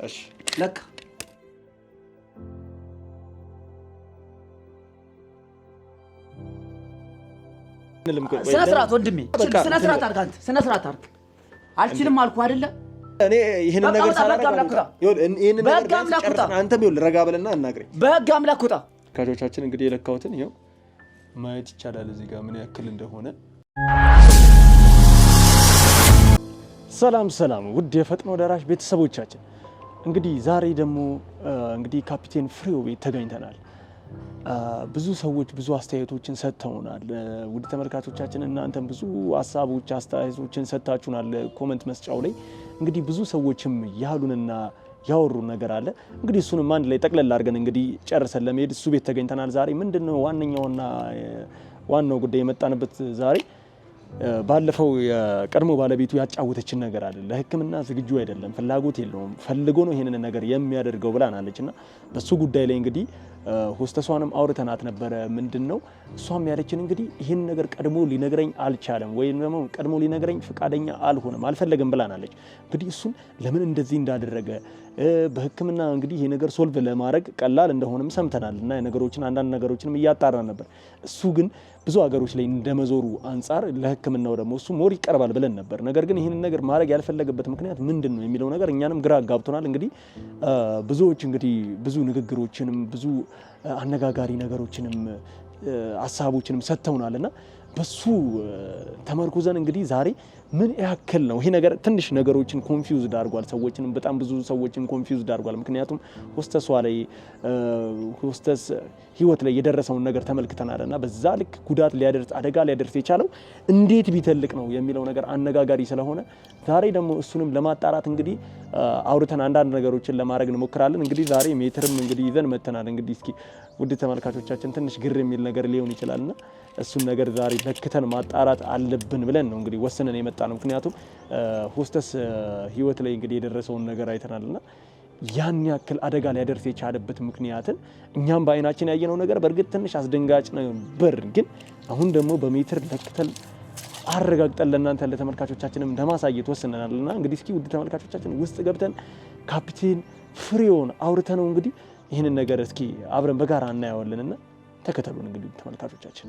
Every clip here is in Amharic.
እሺ ለካ ስነ ስርዓት ወንድሜ ስነ ስርዓት አድርግ አንተ ስነ ስርዓት አድርግ አልችልም አልኩህ አይደለ እኔ ይሄንን ነገር ሳላደርግ ይሄንን ነገር አንተም ይኸውልህ ረጋ በለና አናግረኝ በህግ አምላክ ውጣ ካጆቻችን እንግዲህ የለካውትን ይኸው ማየት ይቻላል እዚህ ጋር ምን ያክል እንደሆነ ሰላም ውድ የፈጥኖ ደራሽ ቤተሰቦቻችን እንግዲህ ዛሬ ደግሞ እንግዲህ ካፒቴን ፍሬው ቤት ተገኝተናል ብዙ ሰዎች ብዙ አስተያየቶችን ሰጥተውናል ውድ ተመልካቾቻችን እናንተም ብዙ ሐሳቦች አስተያየቶችን ሰጣችሁናል ኮሜንት መስጫው ላይ እንግዲህ ብዙ ሰዎችም ያሉንና ያወሩ ነገር አለ እንግዲህ እሱንም አንድ ላይ ጠቅለል አድርገን እንግዲህ ጨርሰን ለመሄድ እሱ ቤት ተገኝተናል ዛሬ ምንድነው ዋናው ጉዳይ የመጣንበት ዛሬ ባለፈው የቀድሞ ባለቤቱ ያጫወተችን ነገር አለ ለህክምና ዝግጁ አይደለም ፍላጎት የለውም ፈልጎ ነው ይሄንን ነገር የሚያደርገው ብላናለችና በሱ ጉዳይ ላይ እንግዲህ ሆስተሷንም አውርተናት ነበር ምንድነው እሷም ያለችን እንግዲህ ይሄን ነገር ቀድሞ ሊነግረኝ አልቻለም ወይም ደግሞ ቀድሞ ሊነግረኝ ፍቃደኛ አልሆነም አልፈለገም ብላናለች እንግዲህ እሱን ለምን እንደዚህ እንዳደረገ በህክምና እንግዲህ ይሄ ነገር ሶልቭ ለማድረግ ቀላል እንደሆነም ሰምተናልና አንዳንድ ነገሮችንም እያጣራን ነበር እሱ ግን ብዙ ሀገሮች ላይ እንደመዞሩ አንፃር ለህክምናው ደግሞ እሱ ሞር ይቀርባል ብለን ነበር ነገር ግን ይሄንን ነገር ማድረግ ያልፈለገበት ምክንያት ምንድነው የሚለው ነገር እኛንም ግራ አጋብቶናል እንግዲህ ብዙዎች እንግዲህ ብዙ ንግግሮችንም ብዙ አነጋጋሪ ነገሮችንም ሐሳቦችንም ሰጥተውናልና በሱ ተመርኩዘን እንግዲህ ዛሬ ምን ያክል ነው ይሄ ነገር ትንሽ ነገሮችን ኮንፊውዝድ አድርጓል ሰዎችንም በጣም ብዙ ሰዎችን ኮንፊውዝድ አድርጓል ምክንያቱም ሆስተስ ህይወት ላይ የደረሰውን ነገር ተመልክተናልና በዛ ልክ ጉዳት ሊያደርስ አደጋ ሊያደርስ የቻለው እንዴት ቢተልቅ ነው የሚለው ነገር አነጋጋሪ ስለሆነ ዛሬ ደግሞ እሱንም ለማጣራት እንግዲህ አውርተን አንዳንድ ነገሮችን ለማድረግ እንሞክራለን እንግዲህ ዛሬ ሜትርም እንግዲህ ይዘን መተናል እንግዲህ እስኪ ውድ ተመልካቾቻችን ትንሽ ግር የሚል ነገር ሊሆን ይችላልና እሱን ነገር ዛሬ ለክተን ማጣራት አለብን ብለን ነው እንግዲህ ወሰነን የመጣነው ምክንያቱም ሆስተስ ህይወት ላይ እንግዲህ የደረሰውን ነገር አይተናልና ያን ያክል አደጋ ሊያደርስ የቻለበት ምክንያትን እኛም በአይናችን ያየነው ነገር በእርግጥ ትንሽ አስደንጋጭ ነበር ግን አሁን ደግሞ በሜትር ለክተን አረጋግጠን ለእናንተ ለተመልካቾቻችንም ለማሳየት ወሰነናልና እንግዲህ እስኪ ውድ ተመልካቾቻችን ውስጥ ገብተን ካፒቴን ፍሬውን አውርተነው እንግዲህ ይህንን ነገር እስኪ አብረን በጋራ እናየዋለንና ተከተሉን እንግዲህ ተመልካቾቻችን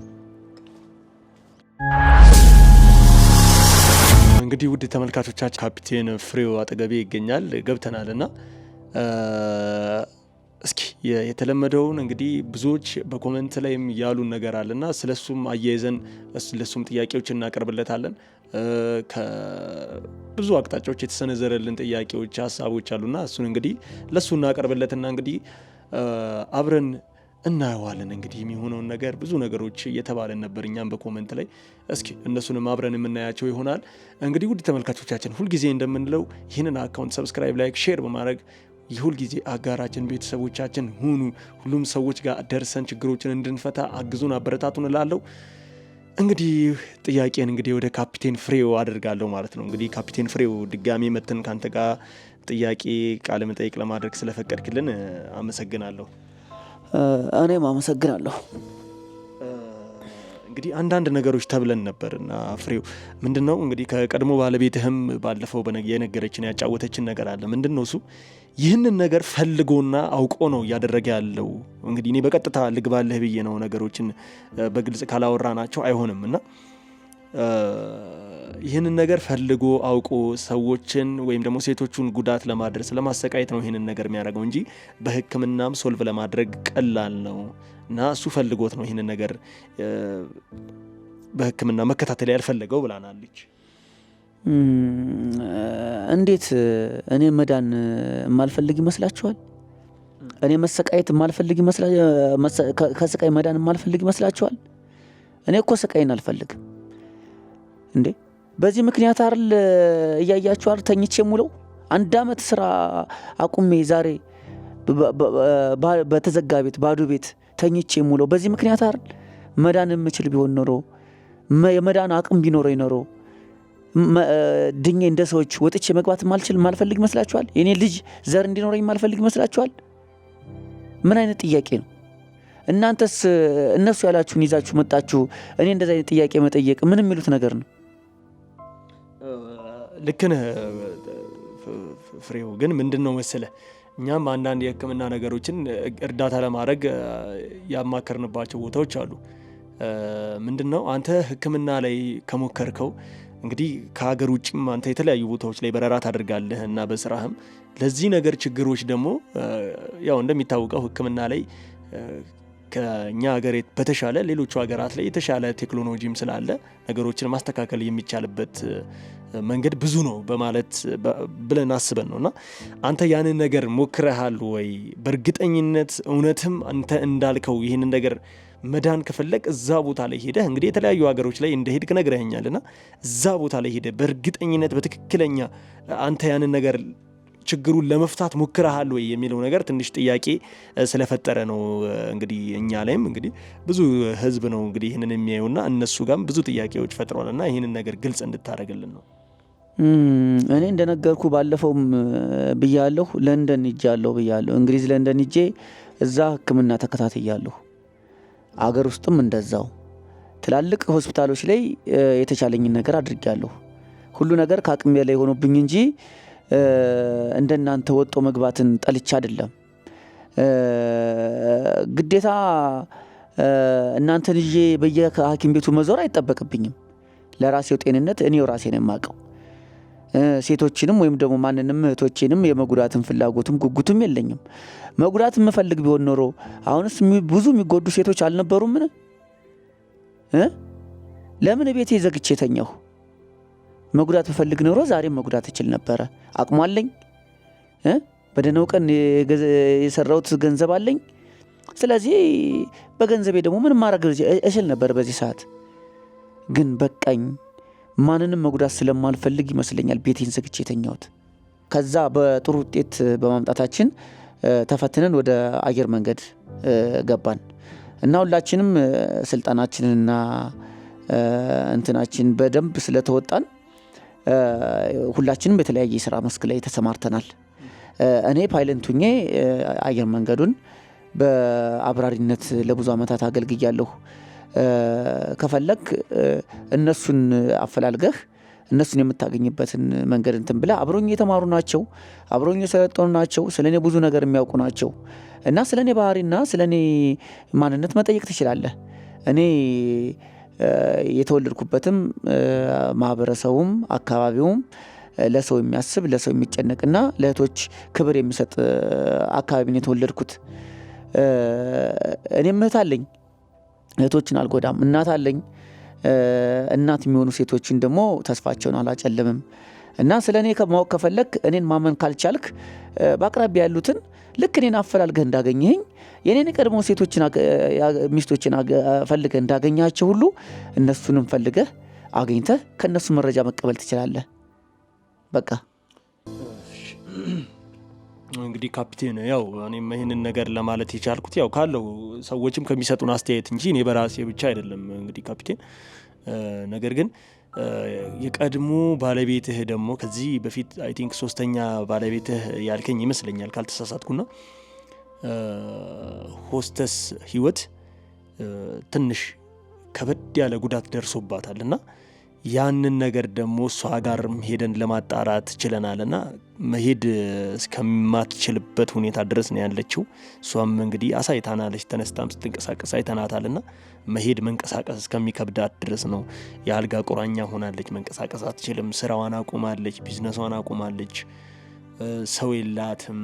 እንግዲህ ውድ ተመልካቾቻችን ካፒቴን ፍሬው አጠገቤ ይገኛል ገብተናልና እስኪ የተለመደውን እንግዲህ ብዙዎች በኮሜንት ላይም ያሉን ነገር አለና ስለሱም አያይዘን ስለሱም ጥያቄዎች እናቀርብለታለን ከብዙ አቅጣጫዎች የተሰነዘረልን ጥያቄዎች ሐሳቦች አሉና እሱን እንግዲህ ለሱ እናቀርብለትና እንግዲህ አብረን እናየዋለን እንግዲህ የሚሆነውን ነገር ብዙ ነገሮች እየተባለን ነበር እኛም በኮሜንት ላይ እስኪ እነሱንም አብረን የምናያቸው ይሆናል እንግዲህ ውድ ተመልካቾቻችን ሁልጊዜ እንደምንለው ይህንን አካውንት ሰብስክራይብ ላይክ ሼር በማድረግ የሁልጊዜ አጋራችን ቤተሰቦቻችን ሁኑ ሁሉም ሰዎች ጋር ደርሰን ችግሮችን እንድንፈታ አግዙን አበረታቱን እላለሁ እንግዲህ ጥያቄን እንግዲህ ወደ ካፒቴን ፍሬው አደርጋለሁ ማለት ነው እንግዲህ ካፒቴን ፍሬው ድጋሚ መተን ካንተ ጋር ጥያቄ ቃለ መጠይቅ ለማድረግ ስለፈቀድክልን አመሰግናለሁ እኔም አመሰግናለሁ እንግዲህ አንዳንድ ነገሮች ተብለን ነበርና ፍሬው ምንድነው እንግዲህ ከቀድሞ ባለቤትህም ባለፈው የነገረችን ያጫወተችን ነገር አለ ምንድነው እሱ ይህንን ነገር ፈልጎና አውቆ ነው ያደረገ ያለው እንግዲህ እኔ በቀጥታ ልግባልህ ብዬ ነው ነገሮችን በግልጽ ካላወራናቸው አይሆንምና ይህንን ነገር ፈልጎ አውቆ ሰዎችን ወይም ደግሞ ሴቶቹን ጉዳት ለማድረስ ለማሰቃየት ነው ይህንን ነገር የሚያደርገው እንጂ በህክምናም ሶልቭ ለማድረግ ቀላል ነው እና እሱ ፈልጎት ነው ይህንን ነገር በህክምና መከታተል ያልፈለገው ብላናለች እንዴት እኔ መዳን ማልፈልግ ይመስላችኋል እኔ መሰቃየት ማልፈልግ ይመስላችኋል ከስቃይ መዳን ማልፈልግ ይመስላችኋል እኔ እኮ ስቃይን አልፈልግም እንዴ በዚህ ምክንያት አይደል እያያችሁ አይደል ተኝቼ ሙለው አንድ አመት ስራ አቁሜ ዛሬ በተዘጋ ቤት ባዶ ቤት ተኝቼ ሙለው በዚህ ምክንያት አይደል መዳን የምችል ቢሆን ኖሮ የመዳን አቅም ቢኖረኝ ኖሮ ድኜ እንደ ሰዎች ወጥቼ መግባት ማልፈልግ ይመስላችኋል የኔ ልጅ ዘር እንዲኖረኝ ማልፈልግ ይመስላችኋል ምን አይነት ጥያቄ ነው እናንተስ እነሱ ያላችሁን ይዛችሁ መጣችሁ እኔ እንደዛ አይነት ጥያቄ መጠየቅ ምን የሚሉት ነገር ነው ልክ ነህ ፍሬው ግን ምንድነው መሰለ እኛም አንዳንድ የህክምና ነገሮችን እርዳታ ለማድረግ ያማከርንባቸው ቦታዎች አሉ። ምንድነው አንተ ህክምና ላይ ከሞከርከው እንግዲህ ከሀገር ውጭም አንተ የተለያዩ ቦታዎች ላይ በረራ ታደርጋለህ እና በስራህም ለዚህ ነገር ችግሮች ደግሞ ያው እንደሚታወቀው ህክምና ላይ ከኛ ሀገር በተሻለ ሌሎቹ ሀገራት ላይ የተሻለ ቴክኖሎጂም ስላለ ነገሮችን ማስተካከል የሚቻልበት መንገድ ብዙ ነው በማለት ብለን አስበን ነውና አንተ ያንን ነገር ሞክረሃል ወይ? በእርግጠኝነት እውነትም አንተ እንዳልከው ይህንን ነገር መዳን ከፈለክ እዛ ቦታ ላይ ሄደህ እንግዲህ የተለያዩ ሀገሮች ላይ እንደሄድክ ነግረኸኛልና እዛ ቦታ ላይ ሄደህ በእርግጠኝነት በትክክለኛ አንተ ያንን ነገር ችግሩን ለመፍታት ሞክረሃል ወይ የሚለው ነገር ትንሽ ጥያቄ ስለፈጠረ ነው። እንግዲህ እኛ ላይም እንግዲህ ብዙ ህዝብ ነው እንግዲህ ይህንን የሚያዩና እነሱ ጋርም ብዙ ጥያቄዎች ፈጥሯልና ይህንን ነገር ግልጽ እንድታደርግልን ነው። እኔ እንደነገርኩ ባለፈውም ብያለሁ፣ ለንደን ሄጃለሁ ብያለሁ። እንግሊዝ ለንደን ሄጄ እዛ ህክምና ተከታትያለሁ። አገር ውስጥም እንደዛው ትላልቅ ሆስፒታሎች ላይ የተቻለኝን ነገር አድርጌያለሁ። ሁሉ ነገር ከአቅሜ ላይ ሆኖብኝ እንጂ እንደናንተ ወጦ መግባትን ጠልቻ አይደለም። ግዴታ እናንተን ይዤ በየሐኪም ቤቱ መዞር አይጠበቅብኝም። ለራሴው ጤንነት እኔው ራሴ ነኝ የማውቀው። ሴቶችንም ወይም ደግሞ ማንንም እህቶቼንም የመጉዳትን ፍላጎቱም ጉጉቱም የለኝም። መጉዳት የምፈልግ ቢሆን ኖሮ አሁንስ ብዙ የሚጎዱ ሴቶች አልነበሩም? ለምን ቤቴ ዘግቼ ተኛሁ? መጉዳት ብፈልግ ኖሮ ዛሬም መጉዳት እችል ነበረ። አቅሙ አለኝ። በደህናው ቀን የሰራሁት ገንዘብ አለኝ። ስለዚህ በገንዘቤ ደግሞ ምን ማድረግ እችል ነበር በዚህ ሰዓት። ግን በቃኝ። ማንንም መጉዳት ስለማልፈልግ ይመስለኛል ቤቴን ዘግቼ የተኛሁት። ከዛ በጥሩ ውጤት በማምጣታችን ተፈትነን ወደ አየር መንገድ ገባን እና ሁላችንም ስልጣናችንና እንትናችን በደንብ ስለተወጣን ሁላችንም በተለያየ የሥራ መስክ ላይ ተሰማርተናል። እኔ ፓይለት ሆኜ አየር መንገዱን በአብራሪነት ለብዙ ዓመታት አገልግያለሁ። ከፈለክ እነሱን አፈላልገህ እነሱን የምታገኝበትን መንገድ እንትን ብለህ አብሮኝ የተማሩ ናቸው፣ አብሮኝ የሰለጠኑ ናቸው፣ ስለኔ ብዙ ነገር የሚያውቁ ናቸው እና ስለኔ ባህሪና ስለኔ ማንነት መጠየቅ ትችላለህ። እኔ የተወለድኩበትም ማህበረሰቡም አካባቢውም ለሰው የሚያስብ ለሰው የሚጨነቅና ለእህቶች ክብር የሚሰጥ አካባቢ ነው የተወለድኩት። እኔም እህት አለኝ፣ እህቶችን አልጎዳም። እናት አለኝ፣ እናት የሚሆኑ ሴቶችን ደግሞ ተስፋቸውን አላጨልምም። እና ስለኔ ማወቅ ከፈለክ እኔን ማመን ካልቻልክ በአቅራቢያ ያሉትን ልክ እኔን አፈላልገህ እንዳገኘኸኝ የኔን ቀድሞ ሴቶችን ሚስቶችን ፈልገህ እንዳገኛቸው ሁሉ እነሱንም ፈልገህ አግኝተህ ከነሱ መረጃ መቀበል ትችላለህ። በቃ እንግዲህ ካፒቴን ያው እኔም ይሄንን ነገር ለማለት የቻልኩት ያው ካለው ሰዎችም ከሚሰጡን አስተያየት እንጂ እኔ በራሴ ብቻ አይደለም። እንግዲህ ካፒቴን ነገር ግን የቀድሞ ባለቤትህ ደግሞ ከዚህ በፊት አይ ቲንክ ሶስተኛ ባለቤትህ ያልከኝ ይመስለኛል ካልተሳሳትኩና ሆስተስ ህይወት ትንሽ ከበድ ያለ ጉዳት ደርሶባታልና ያንን ነገር ደግሞ እሷ ጋር ሄደን ለማጣራት ችለናልና መሄድ እስከማትችልበት ሁኔታ ድረስ ነው ያለችው። እሷም እንግዲህ አሳይታናለች፣ ተነስታም ስትንቀሳቀስ አይተናታልና መሄድ መንቀሳቀስ እስከሚከብዳት ድረስ ነው። የአልጋ ቁራኛ ሆናለች፣ መንቀሳቀስ አትችልም፣ ስራዋን አቁማለች፣ ቢዝነሷን አቁማለች፣ ሰው የላትም፣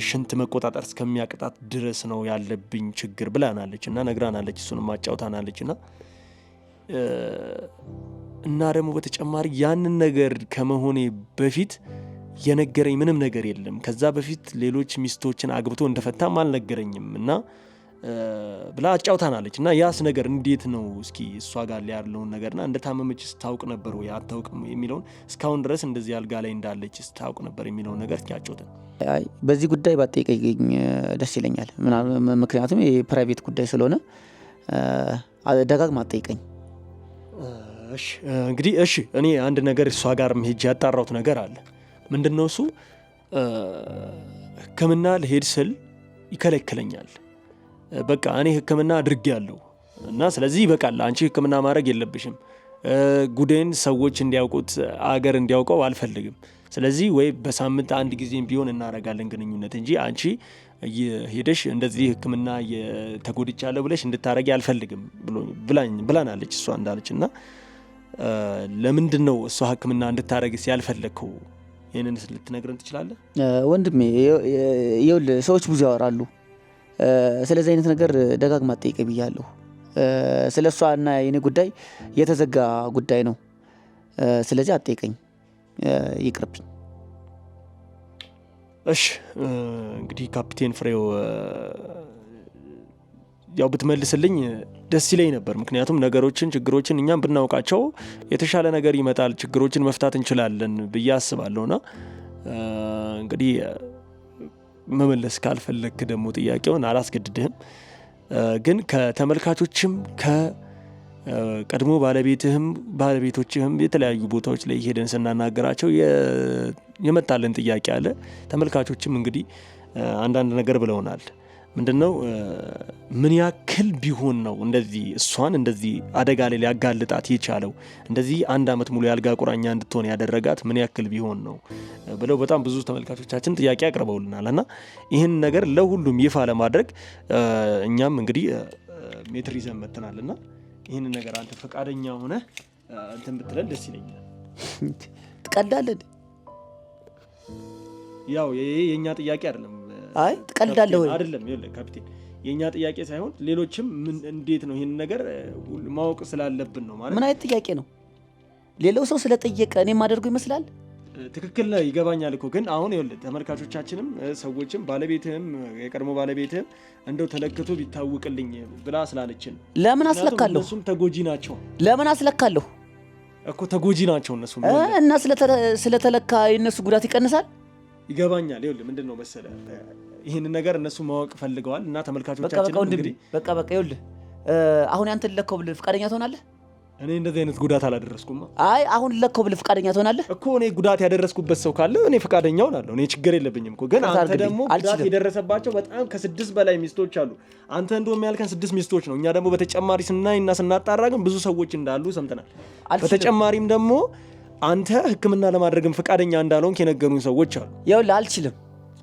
ሽንት መቆጣጠር እስከሚያቅጣት ድረስ ነው ያለብኝ ችግር ብላናለች እና ነግራናለች። እሱንም አጫውታናለችና እና ደግሞ በተጨማሪ ያንን ነገር ከመሆኔ በፊት የነገረኝ ምንም ነገር የለም። ከዛ በፊት ሌሎች ሚስቶችን አግብቶ እንደፈታም አልነገረኝም እና ብላ አጫውታናለች። እና ያስ ነገር እንዴት ነው እስኪ እሷ ጋር ያለውን ነገርና እንደታመመች ስታውቅ ነበር ወይ አታውቅም የሚለውን እስካሁን ድረስ እንደዚህ አልጋ ላይ እንዳለች ስታውቅ ነበር የሚለውን ነገር እስኪ አጫውተን። በዚህ ጉዳይ ባትጠይቀኝ ደስ ይለኛል። ምክንያቱም የፕራይቬት ጉዳይ ስለሆነ ደጋግማ አትጠይቀኝ። እንግዲህ እሺ እኔ አንድ ነገር እሷ ጋር ሄጄ ያጣራሁት ነገር አለ። ምንድነው እሱ? ህክምና ልሄድ ስል ይከለክለኛል። በቃ እኔ ህክምና አድርጌያለሁ እና ስለዚህ ይበቃል፣ አንቺ ህክምና ማድረግ የለብሽም፣ ጉዴን ሰዎች እንዲያውቁት አገር እንዲያውቀው አልፈልግም፣ ስለዚህ ወይ በሳምንት አንድ ጊዜም ቢሆን እናረጋለን ግንኙነት እንጂ አንቺ ሄደሽ እንደዚህ ህክምና የተጎድቻለሁ ብለሽ እንድታረጊ አልፈልግም ብላናለች እሷ እንዳለችና ለምንድነው እሷ ህክምና እንድታረጊ ያልፈለከው ይሄንን ልትነግረን ትችላለህ? ወንድሜ ይኸውልህ ሰዎች ብዙ ያወራሉ። ስለዚህ አይነት ነገር ደጋግማ ጠይቀ ብያለሁ። ስለሷና የኔ ጉዳይ የተዘጋ ጉዳይ ነው። ስለዚህ አትጠይቀኝ፣ ይቅርብኝ። እሺ እንግዲህ ካፒቴን ፍሬው ያው ብትመልስልኝ ደስ ይለኝ ነበር። ምክንያቱም ነገሮችን ችግሮችን እኛም ብናውቃቸው የተሻለ ነገር ይመጣል፣ ችግሮችን መፍታት እንችላለን ብዬ አስባለሁና እንግዲህ መመለስ ካልፈለክ ደግሞ ጥያቄውን አላስገድድህም። ግን ከተመልካቾችም ከቀድሞ ባለቤቶችህም የተለያዩ ቦታዎች ላይ ሄደን ስናናገራቸው የመጣልን ጥያቄ አለ። ተመልካቾችም እንግዲህ አንዳንድ ነገር ብለውናል። ምንድነው ምን ያክል ቢሆን ነው እንደዚህ እሷን እንደዚህ አደጋ ላይ ሊያጋልጣት የቻለው እንደዚህ አንድ አመት ሙሉ ያልጋ ቁራኛ እንድትሆን ያደረጋት ምን ያክል ቢሆን ነው ብለው በጣም ብዙ ተመልካቾቻችን ጥያቄ አቅርበውልናልና ይህን ነገር ለሁሉም ይፋ ለማድረግ እኛም እንግዲህ ሜትር ይዘን መጥተናልና ይህን ነገር አንተ ፈቃደኛ ሆነ እንትን ብትለን ደስ ይለኛል። ትቀልዳለህ? ያው የኛ ጥያቄ አይደለም። አይ ትቀልዳለህ ወይ? አይደለም ይኸውልህ ካፒቴን የኛ ጥያቄ ሳይሆን ሌሎችም ምን እንዴት ነው ይሄን ነገር ማወቅ ስላለብን ነው ማለት። ምን አይነት ጥያቄ ነው? ሌላው ሰው ስለጠየቀ እኔ ማደርገው ይመስላል? ትክክል ነው ይገባኛል እኮ ግን አሁን ይኸውልህ ተመልካቾቻችንም ሰዎችም ባለቤትህም የቀድሞ ባለቤትህም እንደው ተለክቶ ቢታወቅልኝ ብላ ስላለችን ለምን አስለካለሁ? እነሱም ተጎጂ ናቸው። ለምን አስለካለሁ እኮ ተጎጂ ናቸው እነሱም እና ስለተለካ የነሱ ጉዳት ይቀንሳል። ይገባኛል። ይኸውልህ ምንድነው መሰለህ ይሄን ነገር እነሱ ማወቅ ፈልገዋል እና ተመልካቾቻችን እንግዲህ በቃ ይኸውልህ አሁን ያንተ ለከው ብለህ ፍቃደኛ ትሆናለህ? እኔ እንደዚህ አይነት ጉዳት አላደረስኩም። አይ አሁን ለከው ብለህ ፍቃደኛ ትሆናለህ እኮ? እኔ ጉዳት ያደረስኩበት ሰው ካለ እኔ ፍቃደኛው አለሁ። እኔ ችግር የለብኝም እኮ። ግን አንተ ደግሞ ጉዳት የደረሰባቸው በጣም ከ6 በላይ ሚስቶች አሉ። አንተ እንደውም ያልከን 6 ሚስቶች ነው። እኛ ደግሞ በተጨማሪ ስናይና ስናጣራ ግን ብዙ ሰዎች እንዳሉ ሰምተናል። በተጨማሪም ደግሞ አንተ ህክምና ለማድረግም ፍቃደኛ እንዳልሆንክ የነገሩን ሰዎች አሉ። ይኸውልህ አልችልም።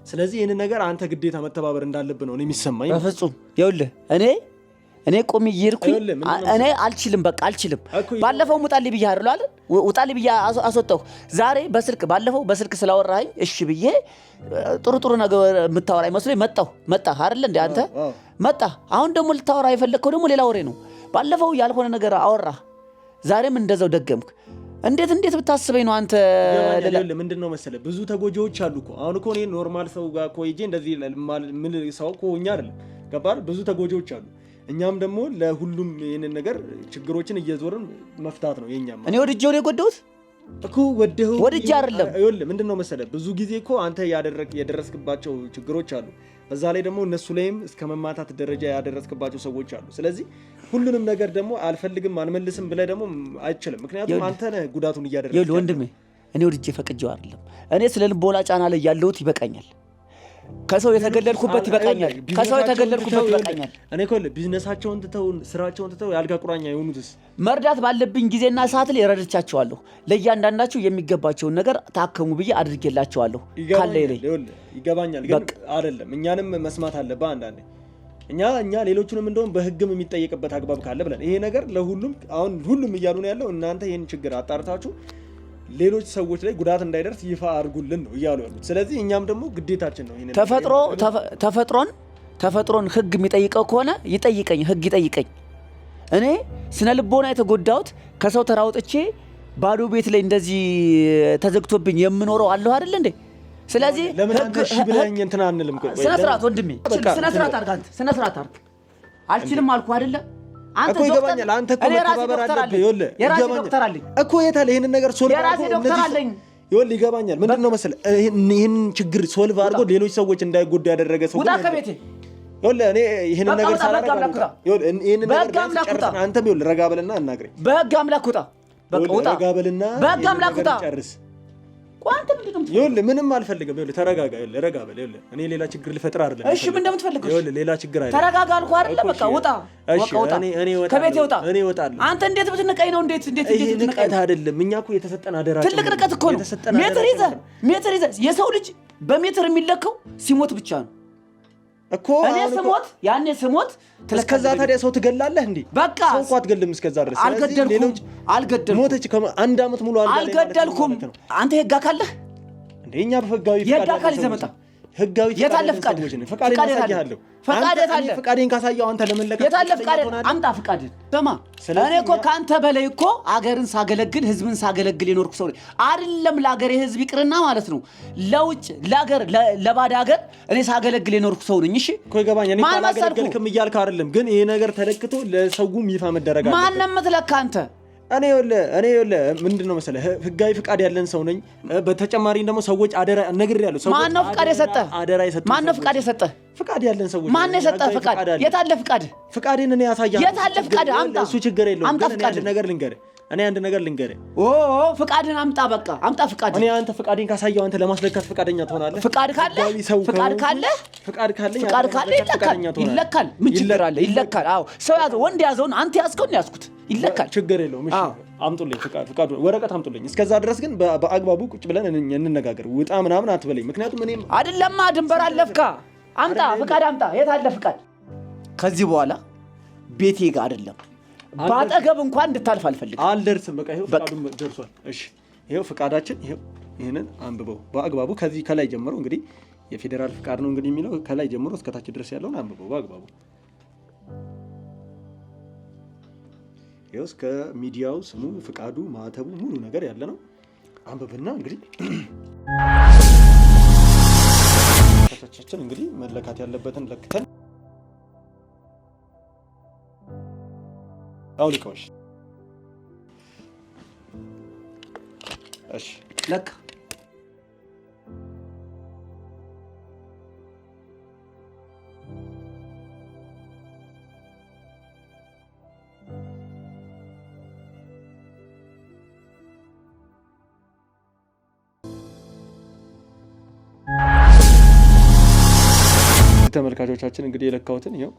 ስለዚህ ይሄን ነገር አንተ ግዴታ መተባበር እንዳለብህ ነው እኔ የሚሰማኝ። በፍጹም ይኸውልህ እኔ ቆሜ ይርኩኝ እኔ አልችልም። በቃ አልችልም። ባለፈው ውጣልኝ ብዬ አይደል ውጣልኝ ብዬ አስወጣሁ። ዛሬ ባለፈው በስልክ ስላወራኸኝ እሺ ብዬ ጥሩ ነገር የምታወራኝ መስሎኝ መጣህ አይደል እንዴ አንተ መጣህ። አሁን ደግሞ ልታወራ የፈለግከው ደግሞ ሌላ ወሬ ነው። ባለፈው ያልሆነ ነገር አወራህ፣ ዛሬም እንደዛው ደገምክ። እንዴት ብታስበኝ ነው አንተ? ምንድነው መሰለህ ብዙ ተጎጂዎች አሉ እኮ። አሁን እኮ እኔ ኖርማል ሰው ጋር እኮ ሂጄ እንደዚህ ምን ሰው እኮ ሆኜ አይደለም ገባህ? ብዙ ተጎጂዎች አሉ። እኛም ደግሞ ለሁሉም ይሄንን ነገር ችግሮችን እየዞርን መፍታት ነው የኛም። እኔ ወድጄው ነው የጎዳሁት እኮ ወድጄ አይደለም። ይኸውልህ ምንድነው መሰለህ ብዙ ጊዜ እኮ አንተ የደረስክባቸው ችግሮች አሉ። በዛ ላይ ደግሞ እነሱ ላይም እስከ መማታት ደረጃ ያደረስክባቸው ሰዎች አሉ። ስለዚህ ሁሉንም ነገር ደግሞ አልፈልግም አልመልስም ብለህ ደግሞ አይችልም። ምክንያቱም አንተ ነህ ጉዳቱን እያደረስክ። ይኸውልህ ወንድሜ እኔ ወድጄ ፈቅጄው አይደለም። እኔ ስለ ልቦና ጫና ላይ ያለሁት ይበቃኛል። ከሰው የተገለልኩበት ይበቃኛል። እኔ እኮ ቢዝነሳቸውን ትተው ስራቸውን ትተው ያልጋ ቁራኛ የሆኑትስ መርዳት ባለብኝ ጊዜና ሰዓት ላይ ረድቻቸዋለሁ። ለእያንዳንዳቸው የሚገባቸውን ነገር ታከሙ ብዬ አድርጌላቸዋለሁ። ካለ ይገባኛል። ግን አይደለም እኛንም መስማት አለብህ አንዳንዴ። እኛ ሌሎቹንም እንደውም በህግም የሚጠየቅበት አግባብ ካለ ብለን ይሄ ነገር ለሁሉም አሁን ሁሉም እያሉ ነው ያለው። እናንተ ይሄን ችግር አጣርታችሁ ሌሎች ሰዎች ላይ ጉዳት እንዳይደርስ ይፋ አድርጉልን ነው እያሉ ያሉት። ስለዚህ እኛም ደግሞ ግዴታችን ነው። ይሄን ተፈጥሮን ህግ የሚጠይቀው ከሆነ ይጠይቀኝ፣ ህግ ይጠይቀኝ። እኔ ስነ ልቦና የተጎዳሁት ከሰው ተራውጥቼ ባዶ ቤት ላይ እንደዚህ ተዘግቶብኝ የምኖረው አለሁ አይደል እንዴ? ስለዚህ ለምን አንተ እሺ ብለኝ እንትን አንልም? ስነ ስርዓት ወንድሜ ስነ ስርዓት አድርግ። አንተ ስነ ስርዓት አድርግ። አልችልም አልኩ አይደለ? አንተ ይገባኛል። አንተ እኮ መተባበር አለብህ። ይኸውልህ የራሴ ዶክተር አለኝ እኮ የታለ ይሄን ነገር ሶልቭ የራሴ ዶክተር አለኝ። ይኸውልህ ይገባኛል። ምንድነው መሰለህ ይሄን ችግር ሶልቭ አድርጎ ሌሎች ሰዎች እንዳይጎዱ ያደረገ ሰው ውጣ ከቤቴ። ይኸውልህ እኔ ይሄን ነገር ሳላደርግ ይኸውልህ ይሄን ነገር አንተም ይኸውልህ ረጋ በልና አናግረኝ። በህግ አምላክ ውጣ። በቃ ውጣ። ረጋ በልና በህግ አምላክ ውጣ። ጨርስ። ቋንተ ምንድነው? ይኸውልህ ምንም አልፈልግም። ይኸውልህ ተረጋጋ። ይኸውልህ ረጋ በል። ይኸውልህ እኔ ሌላ ችግር ልፈጥር አይደለም። እሺ ምን እንደምትፈልገው? ይኸውልህ ሌላ ችግር አይደለም። ተረጋጋ አልኩህ አይደለ? በቃ ውጣ። እሺ እኔ ወጣ ከቤት ይወጣ። እኔ እወጣለሁ። አንተ እንዴት ብትነቀኝ ነው? እንዴት ንቀት አይደለም። እኛ እኮ የተሰጠን አደራ ትልቅ ንቀት እኮ ነው። ሜትር ይዘህ የሰው ልጅ በሜትር የሚለካው ሲሞት ብቻ ነው እኮ። እኔ ስሞት ያኔ ስሞት እስከዛ ታዲያ ሰው ትገላለህ እንዴ? በቃ ሰው እኮ አትገልም እስከዛ ድረስ። አልገደልኩም። ሞተች አንድ አመት ሙሉ አልገደልኩም። አንተ ህግ አካለህ እንደኛ በህጋዊ ፍቃድ ይዘመጣ ህጋዊ የታለ ፍቃድ? ፍቃዴን አሳያለሁ። ፍቃዴን ካሳየው አንተ ለመለከት የታለ ፍቃድ? አምጣ ፍቃድን። ስማ እኔ እኮ ካንተ በላይ እኮ አገርን ሳገለግል ህዝብን ሳገለግል የኖርኩ ሰው አይደለም። ለአገሬ ህዝብ ይቅርና ማለት ነው ለውጭ ለአገር ለባዳ አገር እኔ ሳገለግል የኖርኩ ሰው ነኝ። እሺ እኮ ይገባኝ። እኔ ካላገለገልክም እያልክ አይደለም፣ ግን ይሄ ነገር ተለክቶ ለሰውም ይፋ መደረግ አለበት። ማንንም ትለካ አንተ እኔ ይኸውልህ ምንድነው መሰለህ ህጋዊ ፍቃድ ያለን ሰው ነኝ። በተጨማሪ ደግሞ ሰዎች አደራ ነግሬያለሁ። ሰዎች ማን ነው ፍቃድ የሰጠህ? አደራ የሰጠህ ማን ነው ፍቃድ የሰጠህ? ፍቃድ ያለን ሰዎች ማን ነው የሰጠህ ፍቃድ? የታለ ፍቃድ? ፍቃዴን እኔ ያሳያለሁ። የታለ ፍቃድ? አምጣ። እሱ ችግር የለውም። አምጣ ፍቃድ። እኔ አንድ ነገር ልንገርህ። ፍቃድን አምጣ። በቃ አምጣ ፍቃድ። እኔ አንተ ፍቃዴን ካሳየው አንተ ለማስለካት ፍቃደኛ ትሆናለህ። ፍቃድ ካለ ይለካል። ምን ችግር አለ? ይለካል። አዎ ሰው ያዘው ወንድ ያዘውን አንተ ያዝከው ነው ያዝኩት። ይለካል። ችግር የለውም። እሺ አምጡልኝ ፍቃድ ወረቀት አምጡልኝ። እስከዛ ድረስ ግን በአግባቡ ቁጭ ብለን እንነጋገር። ውጣ ምናምን አትበለኝ። ምክንያቱም እኔም አይደለማ ድንበር አለፍካ። አምጣ ፍቃድ አምጣ። የት አለ ፍቃድ? ከዚህ በኋላ ቤቴ ጋር አይደለም ባጠገብ እንኳን እንድታልፍ አልፈልግም። አልደርስም። በቃ ይሄው ፍቃዱ ደርሷል። እሺ ይሄው ፍቃዳችን። ይሄው ይሄንን አንብበው በአግባቡ። ከዚህ ከላይ ጀምሮ እንግዲህ የፌዴራል ፍቃድ ነው እንግዲህ የሚለው ከላይ ጀምሮ እስከ ታች ድረስ ያለውን አንብበው በአግባቡ። ይሄው እስከ ሚዲያው ስሙ፣ ፍቃዱ፣ ማተቡ ሙሉ ነገር ያለ ነው። አንብብና እንግዲህ ከተቻችን እንግዲህ መለካት ያለበትን ለክተን አውልቀውሽ። እሺ ለካ ተመልካቾቻችን እንግዲህ የለካውትን ይሄው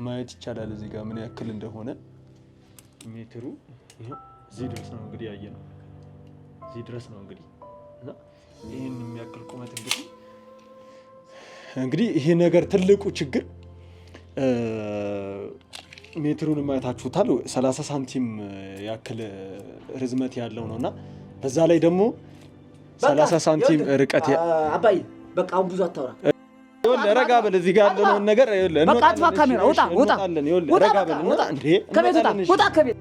ማየት ይቻላል። እዚህ ጋር ምን ያክል እንደሆነ ሜትሩ ይሄው እዚህ ድረስ ነው እንግዲህ ያየነው። እዚህ ድረስ ነው እንግዲህ እና ይሄን የሚያክል ቁመት እንግዲህ ይሄ ነገር ትልቁ ችግር ሜትሩን ማየታችሁታል። 30 ሳንቲም ያክል ርዝመት ያለው ነውና በዛ ላይ ደግሞ 30 ሳንቲም ርቀት አባይ በቃ ብዙ አታውራ። ረጋ በል። እዚህ ጋር ያለውን ነገር በቃ አጥፋ ካሜራ። ውጣ ረጋ በል። ውጣ እንዴ! ከቤት ውጣ ከቤት